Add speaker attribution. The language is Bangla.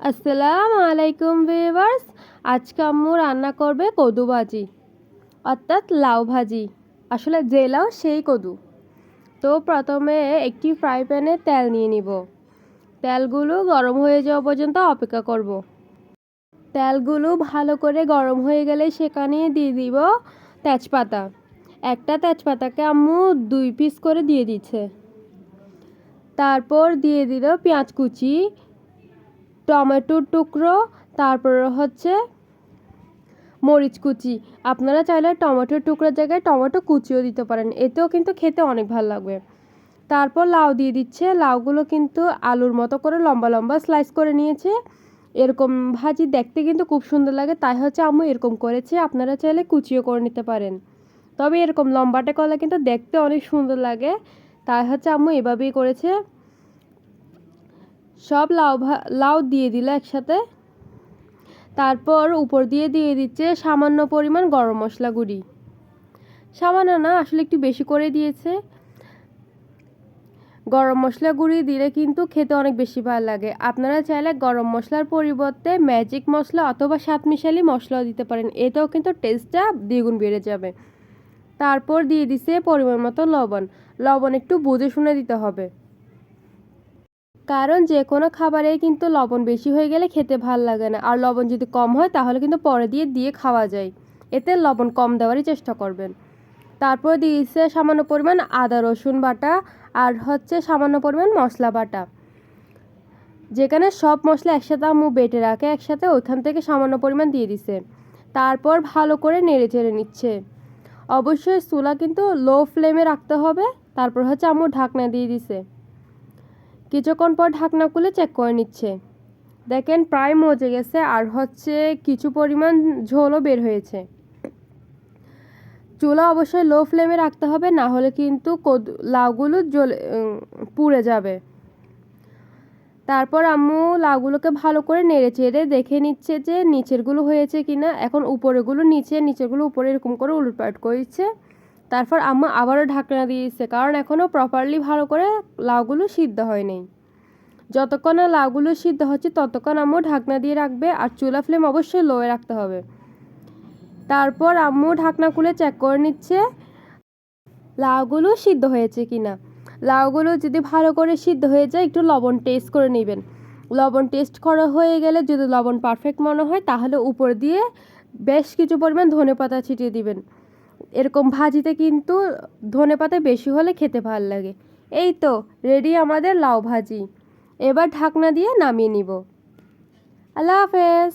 Speaker 1: আসসালামু আলাইকুম ভিউয়ার্স। আজকে আম্মু রান্না করবে কদু ভাজি, অর্থাৎ লাউ ভাজি। আসলে যে লাউ সেই কদু। তো প্রথমে একটি ফ্রাই প্যানে তেল নিয়ে নিব। তেলগুলো গরম হয়ে যাওয়া পর্যন্ত অপেক্ষা করব। তেলগুলো ভালো করে গরম হয়ে গেলে সেখানে দিয়ে দিব তেজপাতা। একটা তেজপাতাকে আম্মু 2 পিস করে দিয়ে দিচ্ছে। তারপর দিয়ে দিল পেঁয়াজ কুচি, টমেটোর টুকরো, তারপর হচ্ছে মরিচ কুচি। আপনারা চাইলে টমেটোর টুকরোর জায়গায় টমেটো কুচিও দিতে পারেন, এতেও কিন্তু খেতে অনেক ভালো লাগবে। তারপর লাউ দিয়ে দিচ্ছে। লাউগুলো কিন্তু আলুর মতো করে লম্বা লম্বা স্লাইস করে নিয়েছে। এরকম ভাজি দেখতে কিন্তু খুব সুন্দর লাগে, তাই হচ্ছে আম্মু এরকম করেছে। আপনারা চাইলে কুচিও করে নিতে পারেন, তবে এরকম লম্বাটে করলে কিন্তু দেখতে অনেক সুন্দর লাগে, তাই হচ্ছে আম্মু এভাবেই করেছে। সব লাউ দিয়ে দিল একসাথে। তারপর উপর দিয়ে দিয়ে দিচ্ছে সামান্য পরিমাণ গরম মশলা গুঁড়ি। সামান্য না, আসলে একটু বেশি করে দিয়েছে। গরম মশলা গুঁড়ি দিলে কিন্তু খেতে অনেক বেশি ভালো লাগে। আপনারা চাইলে গরম মশলার পরিবর্তে ম্যাজিক মশলা অথবা সাতমিশালি মশলাও দিতে পারেন, এতেও কিন্তু টেস্টটা দ্বিগুণ বেড়ে যাবে। তারপর দিয়ে দিছে পরিমাণ মতো লবণ। লবণ একটু বুঝে শুনে দিতে হবে, কারণ যে কোনো খাবারে কিন্তু লবণ বেশি হয়ে গেলে খেতে ভাল লাগে না, আর লবণ যদি কম হয় তাহলে কিন্তু পরে দিয়ে দিয়ে খাওয়া যায়। এতে লবণ কম দেওয়ারই চেষ্টা করবেন। তারপর দিয়েছে সামান্য পরিমাণ আদা রসুন বাটা, আর হচ্ছে সামান্য পরিমাণ মশলা বাটা। যেখানে সব মশলা একসাথে আম্মু বেটে রাখে একসাথে, ওইখান থেকে সামান্য পরিমাণ দিয়ে দিছে। তারপর ভালো করে নেড়ে চেড়ে নিচ্ছে। অবশ্যই চুলা কিন্তু লো ফ্লেমে রাখতে হবে। তারপর হচ্ছে আম্মু ঢাকনা দিয়ে দিছে। কিছুক্ষণ পর ঢাকনা খুলে চেক করে নিচ্ছে। দেখেন প্রায় মজে গেছে, আর হচ্ছে কিছু পরিমাণ ঝোলও বের হয়েছে। চুলা অবশ্যই লো ফ্লেমে রাখতে হবে, না হলে কিন্তু লাউগুলো পুড়ে যাবে। তারপর আম্মু লাউগুলোকে ভালো করে নেড়ে চেড়ে দেখে নিচ্ছে যে নিচেরগুলো হয়েছে কিনা। এখন উপরেগুলো নিচে, নিচেরগুলো উপরে, এরকম করে উলটপালট করে দিচ্ছে। তারপর আম্মু আবারও ঢাকনা দিয়েছে, কারণ এখনও প্রপারলি ভালো করে লাউগুলো সিদ্ধ হয়নি। যতক্ষণ না লাউগুলো সিদ্ধ হচ্ছে ততক্ষণ আম্মু ঢাকনা দিয়ে রাখবে, আর চুলা ফ্লেম অবশ্যই লোয়ে রাখতে হবে। তারপর আম্মু ঢাকনা খুলে চেক করে নিচ্ছে লাউগুলো সিদ্ধ হয়েছে কিনা। লাউগুলো যদি ভালো করে সিদ্ধ হয়ে যায় একটু লবণ টেস্ট করে নেবেন। লবণ টেস্ট করা হয়ে গেলে যদি লবণ পারফেক্ট মনে হয় তাহলে উপর দিয়ে বেশ কিছু পরিমাণ ধনেপাতা ছিটিয়ে দিবেন। এরকম ভাজিতে কিন্তু ধনেপাতা বেশি হলে খেতে ভালো লাগে। এই তো রেডি আমাদের লাউ ভাজি। এবার ঢাকনা দিয়ে নামিয়ে নিব। আল্লাহ হাফেজ।